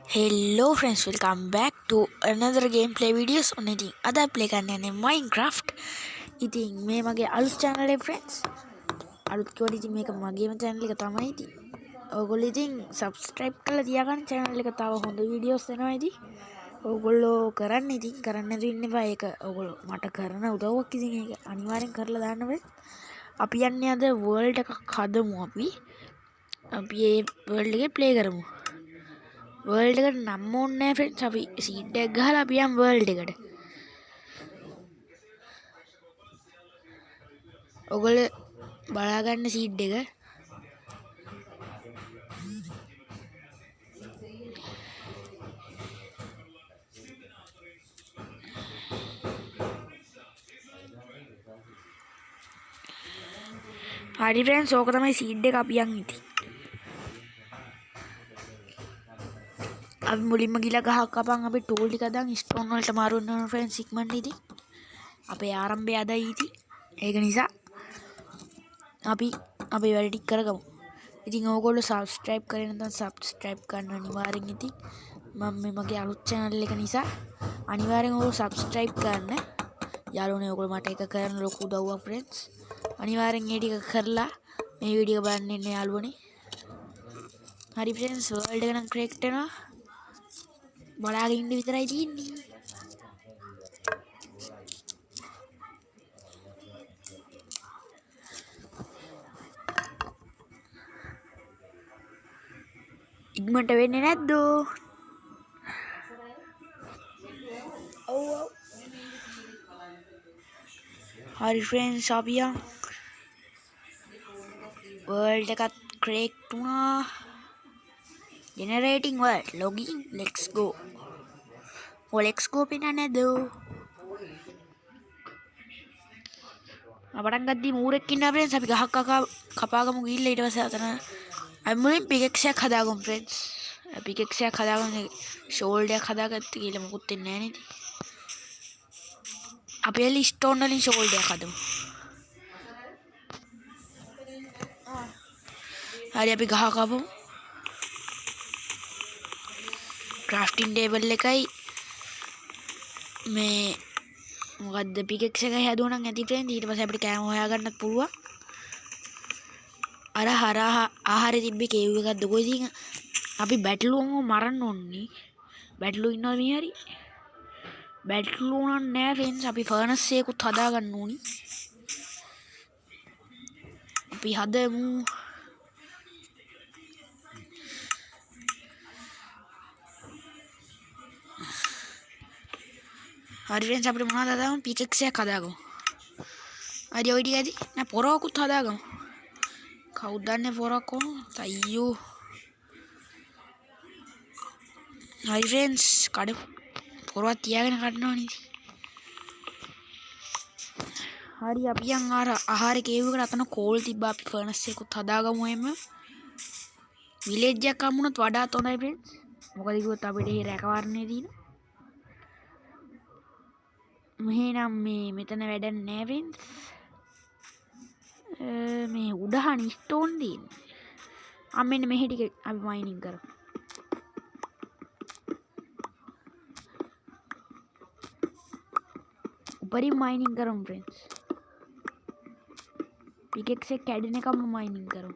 Hello friends, welcome back to another gameplay videos on ඉතින් අද play කරන්නේ Minecraft. ඉතින් මේ මගේ අලුත් channel එක friends. අලුත් කිව්වට ඉතින් මේක මගේම channel එක තමයි ඉතින්. ඔයගොල්ලෝ ඉතින් subscribe කරලා තියාගන්න channel එක තව හොඳ videos එනවා ඉතින්. ඔයගොල්ලෝ කරන්න ඉතින් කරන්න නැතුව ඉන්න එපා ඒක. ඔයගොල්ලෝ මට කරන උදව්වක් ඉතින් ඒක අනිවාර්යෙන් කරලා දාන්න වෙයි. අපි යන්නේ අද world එකක් හදමු අපි. අපි ඒ world එකේ play කරමු. वर्ल्ड का नम उन्ना फ्रेंड्स अभी सीट गहला अभी हम वर्ल्ड का ओगले बड़ा करने सीट देगा हारी फ्रेंड्स ओकरा में सीट देगा अभी आंगी थी अब मुली मगीला कहा कपांग अभी टोल टिका दांग स्टोन वाल टमारो न फ्रेंड्स एक मंडी थी अबे आराम बे आदा ही थी एक निशा अभी अभी वाली टिक कर गम इतनी ओगो लो सब्सक्राइब करें ना सब्सक्राइब करना अनिवार्य नहीं थी मम्मी मगे आलू चैनल लेकर निशा अनिवार्य ओगो सब्सक्राइब करना यारों ने ओगो माटे का करना लोग उदा हुआ फ्रेंड्स अनिवार्य ये का करला मैं वीडियो बनाने ने आलू ने हरी फ्रेंड्स वर्ल्ड का नाम करेक्ट है ना बड़ा इंडी वितर आई थी इग्मंट वे ने दो हरी फ्रेंड्स अब यहाँ वर्ल्ड का करेक्ट ना generating world login let's go पे ना दो अब गद्दी मूरे किन्ना फ्रेंड्स अभी हक्का का खपागा मुगील लेट वैसे आता ना अब मुझे पिकेक्स खदागो फ्रेंड्स पिकेक्स खदागो शोल्डर खदा करते के लिए मुझे नहीं थी अब ये स्टोन वाली शोल्डर खदो अरे अभी कहाँ कब क्राफ्टिंग टेबल लेकर मैं मुकद्दर पिकेक्स का है दोनों कहती फ्रेंड ये तो बस अपने क्या होया करना पूरा अरे हरा आहार दिब्बे के हुए का दो ही अभी बैटलू मारन नोनी बैटलू इन्ना भी यारी बैटलू ना नया फ्रेंड्स अभी फर्नेस से कुछ थदा करनोनी अभी हद मु हरी फ्रेंड्स अपने मना दादा हूँ पिकेक्स से खदा गो अरे वही क्या थी ना पोरा कुछ थदा गो खाउदार ने पोरा को ताइयो हरी फ्रेंड्स काटे पोरा तियागे ना काटना नहीं थी हरी अभी अंगार आहार के हुए करता ना कोल थी बाप फर्नेस से कुछ थदा गो मुझे में विलेज जा काम ना त्वाड़ा तो ना फ्रेंड्स मुकद्दी को तबेड़े ही रखवार ने दी ना මෙහෙනම් මේ මෙතන වැඩක් නෑ වෙන්ස් මේ උඩහන් ස්ටෝන් තියෙන්නේ මෙන්න මෙහෙ ටික අපි මයිනින් කරමු උඩරින් මයිනින් කරමු फ्रेंड्स පිකෙක්ස් එක කැඩෙන එකම මයිනින් කරමු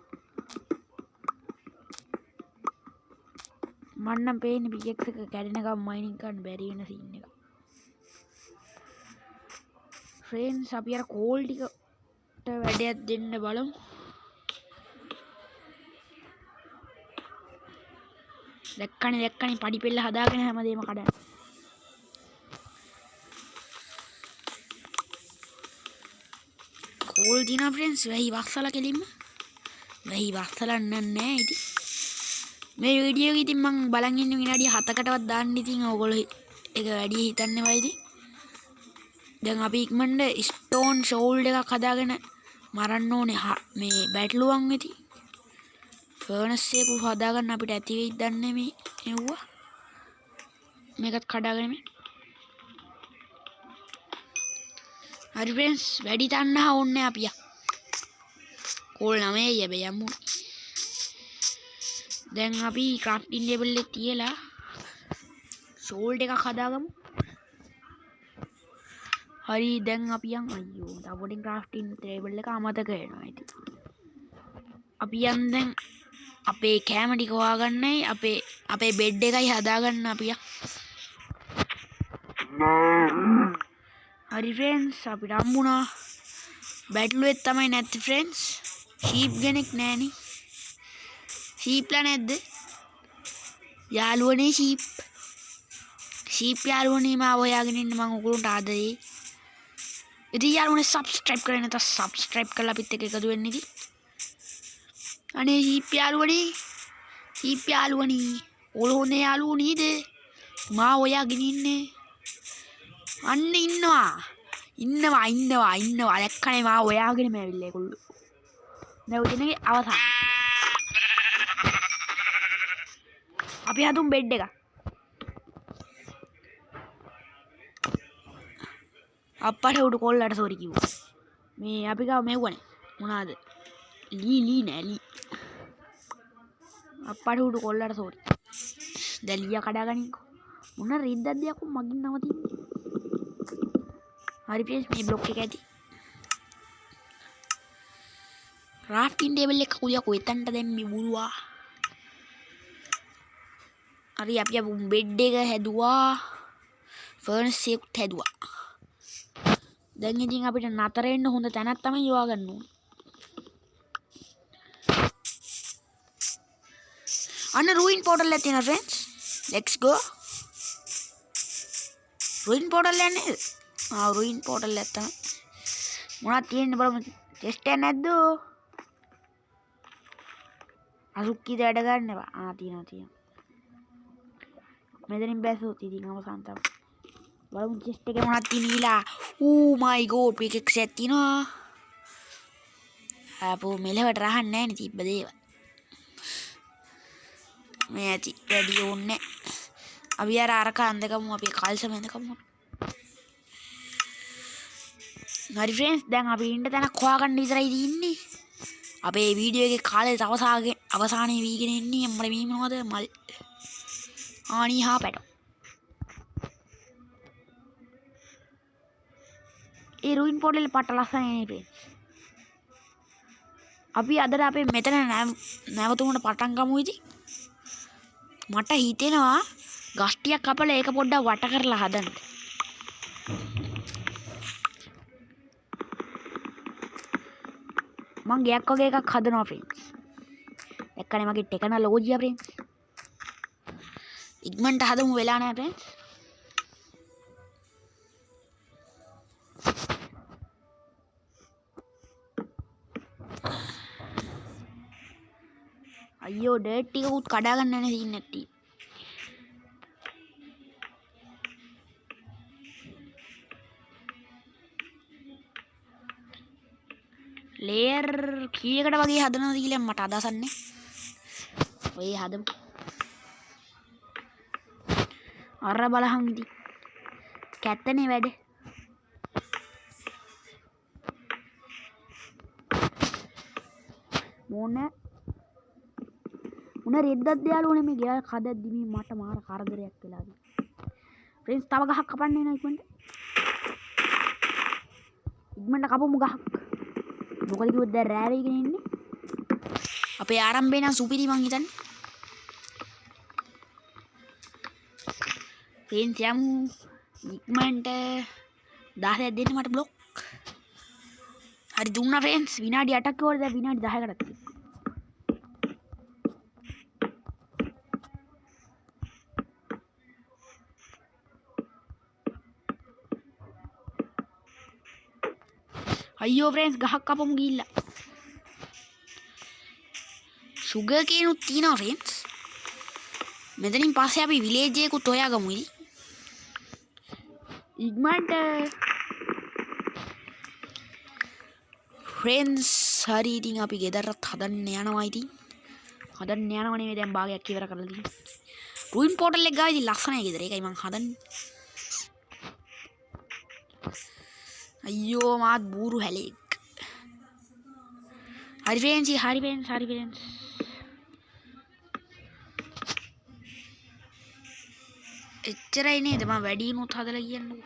මම නම් පේන්නේ පිකෙක්ස් එක කැඩෙන එකම මයිනින් කරන්න බැරි වෙන සීන් එක फ्रेंड्स अब यार कोल्ड वैडे दिन बलम दक्कनी पड़ी पिल्ला हदागने है मदे मकड़ा कोल्ड दिना फ्रेंड्स वही वाक्सला के लिए वही वाक्सला नन्ने इति मैं वीडियो की थी मंग बलंगी विनाडी हतकटවත් දාන්න ඉතින් ඕගොල්ලෝ ඒක වැඩි හිතන්නේ වයිද දැන් අපි ඉක්මනට ස්ටෝන් ෂෝල්ඩර් එකක් හදාගෙන මරන්න ඕනේ මේ බැටළුවන් වෙති ෆර්නස් එක හදාගන්න අපිට ඇති වෙයිද දන්නේ මේ එව්වා මේකත් කඩාගෙන මේ හරි फ्रेंड्स වැඩි තණ්හා ඕනේ අපියා කෝල් 9යි හැබැයි යමු දැන් අපි ක්‍රාෆ්ටින් ටේබල් එකේ තියලා ෂෝල්ඩ් එකක් හදාගමු. හරි දැන් අපි යන් අයියෝ තවටින් ක්‍රාෆ්ටින් ටේබල් එක අමතක වෙනවා ඉතින්. අපි යන් දැන් අපේ කැම ටික හොයාගන්නයි අපේ බෙඩ් එකයි හදාගන්න අපි යන්. හරි ෆ්‍රෙන්ඩ්ස් අපිට හම්බුණා බැටළුවෙක් තමයි නැති ෆ්‍රෙන්ඩ්ස්. ෂීප් කෙනෙක් නෑනේ. ෂීප්ලා නැද්ද? යාළුවනේ ෂීප් යාළුවනේ මාව හොයාගෙන ඉන්න මම ඔයගොල්ලන්ට ආදරේ. ඉතින් යාළුවනේ සබ්ස්ක්‍රයිබ් කරලා නැත්නම් සබ්ස්ක්‍රයිබ් කරලා අපිත් එක්ක එකතු වෙන්න ඉතින්. අනේ ෂීප් යාළුවනේ ඔයාලා හොඳ යාළුවෝ නේද? මාව හොයාගෙන ඉන්නේ. අන්න ඉන්නවා දැක්කනේ මාව හොයාගෙනම ඇවිල්ලා ඒගොල්ලෝ. දැන් උදේනේ අවසන්. අපි හදුම් බෙඩ් එක. අප්පට උඩ කොල්ලට සෝරි කිව්වා. මේ අපි ගාව මෙව්වනේ. මොනවාද? ලී නෑ. අප්පට උඩ කොල්ලට සෝරි. දැන් ලීයා කඩාගනින්කෝ. මොන රිද්දක්ද යකෝ මගින් නවතින්නේ. හරි ප්ලීස් මේ බ්ලොක් එක ඇති. ක්‍රාෆ්ටින් ටේබල් එක කකුලිය කොහෙතන්ට දැම්මේ බුරුවා. හරි අපි බෙඩ් එක හැදුවා. ෆර්නස් එකත් හැදුවා. දැන් ඉතින් අපිට නතර වෙන්න හොඳ තැනක් තමයි හොයාගන්න ඕනේ. අන්න ruin portal එක තියෙනවා friends. Let's go. ruin portal එක නේද? ruin portal එක තමයි. මොනවද තියෙන්නේ බලමු. chest එක නැද්ද? අසුක්කීද වැඩ ගන්නවා. තියෙනවා. මෙතනින් බැසුවොත් ඉතින් අවසන් තමයි. බලමු chest එකේ මොනවද තියෙන්නේ කියලා. Oh my god pickaxe එකක් තියෙනවා. අපෝ මෙලවට රහන්නේ නැහැ නේ තිබ්බ දේවල්. මේ ඇති වැඩි ඕනේ. අපි අර කන්දකමු අපි කල්සම එඳකමු. හරි ෆ්‍රෙන්ඩ්ස් දැන් අපි ඉන්න තැනක් හොයාගන්න විතරයි තියෙන්නේ. අපේ වීඩියෝ එකේ කාලේ අවසානයේ වීගෙන ඉන්නේ අපේ මේ මොනවද මල් ආනි හා පැටෝ. ඒ ruin portal එක පට ලස්සනයි නේ. අපි අද අපේ මෙතන නැවතුමට පටන් ගමු ඉතින්. මට හිතෙනවා ගස් ටිකක් කපලා ඒක පොඩ්ඩක් වට කරලා හදන්න. මං ගයක් වගේ එකක් හදනවා ෆ්‍රෙන්ඩ්ස්. දැක්කනේ මගේ ටෙක්නොලොජිය ෆ්‍රෙන්ඩ්ස්. ඉක්මනට හදමු වෙලා නැහැ ෆ්‍රෙන්ඩ්ස්. අයියෝ ඩර්ට් ටිකකුත් කඩා ගන්න නැනේ සීන් නැටි. ලේයර් කීයකට වගේ හදනවද කියලා මට අදහසක් නැහැ. ඔය හදමු. අර බලහන් ඉතින්. කැත්තනේ වැඩ. මොන රෙද්දක්ද යාළුවනේ මේ ගෙයක් හදද්දි මේ මට මාර කරදරයක් වෙලා ගියා. ෆ්‍රෙන්ඩ්ස් තව ගහක් කපන්න එනවා ඉක්මනට. ඉක්මනට කපමු ගහක්. මොකද කිව්වොත් දැන් රෑ වෙයිගෙන ඉන්නේ. අපේ ආරම්භය නම් සුපිරි මං හිතන්නේ. ෆ්‍රෙන්ඩ්ස් යමු ඉක්මනට 10ක් දෙන්න මට බ්ලොක්. හරි දුන්නා ෆ්‍රෙන්ඩ්ස් විනාඩි 8ක් වල දැන් විනාඩි 10කටත් තියෙනවා. අයියෝ ෆ්‍රෙන්ඩ්ස් ගහක් කපමු ගිහිල්ලා. සුගර් කේනුත් තියෙනවා ෆ්‍රෙන්ඩ්ස්. මෙතනින් පස්සේ අපි විලේජ් එකකුත් හොයාගමු ඉතින්. ඉක්මනට ෆ්‍රෙන්ඩ්ස් හරි ඉතින් අපි ගෙදරත් හදන්න යනවා ඉතින්. හදන්න යනවා නෙමෙයි දැන් භාගයක් ඉවර කරලා තියෙන්නේ. ruin portal එක ගාව ඉතින් ලස්සනයි ගෙදර. ඒකයි මං හදන්නේ. අයියෝ මාත් බూరు හැලෙක්. හරි ෆ්‍රෙන්ඩ්ස්. එච්චරයි නේද මම වැඩිනුත් හදලා කියන්නකෝ.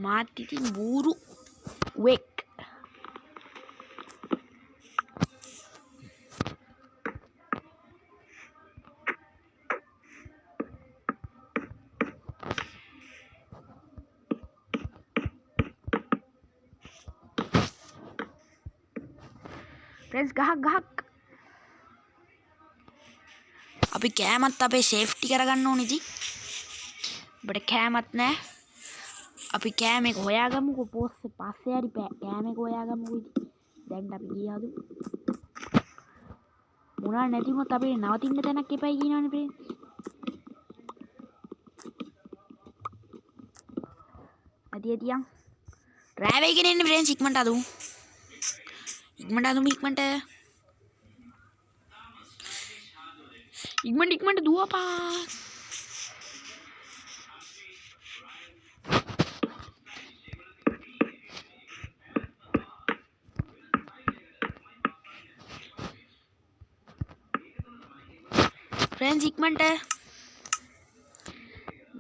මාත් ඉතින් බూరు වෙක්. फ्रेंड्स ගහක් අපි කෑමත් අපේ සේෆ්ටි කරගන්න ඕනේ ඉතින්. අපිට කෑමත් නැහැ. අපි කෑම එක හොයාගමුකෝ පස්සේ හරි කෑම එක හොයාගමුකෝ ඉතින්. දැන් අපි ගියාදු. මොනවා නැතිවොත් අපිට නවතින්න තැනක් එපයි කියනවනේ ප්‍රේම්. අදියතියන් රෑ වෙගෙන එන්නේ ප්‍රේම් ඉක්මනට අදමු. ඉක්මනට දුවපා. फ्रेंड्स ඉක්මනට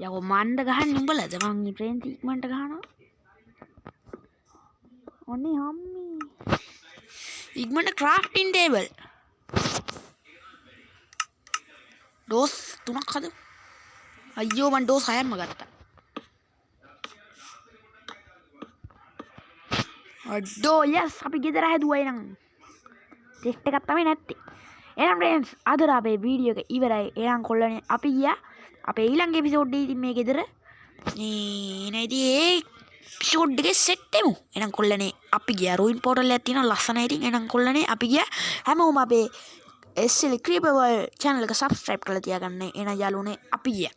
යකෝ මන්ද ගහන්නේ උඹලද මං ෆ්‍රෙන්ඩ්ස් ඉක්මනට ගහනවා. ඔන්නේ හම්මි ඉක්මනට ක්‍රාෆ්ටින් ටේබල් ඩෝස් 3ක් හදමු. අයියෝ මං ඩෝස් 6ක්ම ගත්තා. අඩෝ යස් අපි ගෙදර හැදුවා එහෙනම්. ටෙස්ට් එකක් තමයි නැත්තේ. එහෙනම් फ्रेंड्स අද අපේ වීඩියෝ එක ඉවරයි. එහෙනම් කොල්ලනේ අපි ගියා අපේ ඊළඟ එපිසෝඩ් එකේ ඉතින් මේ ගෙදර නේදී ඒ එපිසෝඩ් එකේ සෙට් වෙමු. එහෙනම් කොල්ලනේ අපි ගියා රෝයින් පෝටල් එකක් තියෙනවා ලස්සනයි ඉතින්. එහෙනම් කොල්ලනේ අපි ගියා හැමෝම අපේ SL Creeper World channel එක subscribe කරලා තියාගන්න. එහෙනම් යාළුවනේ අපි ගියා.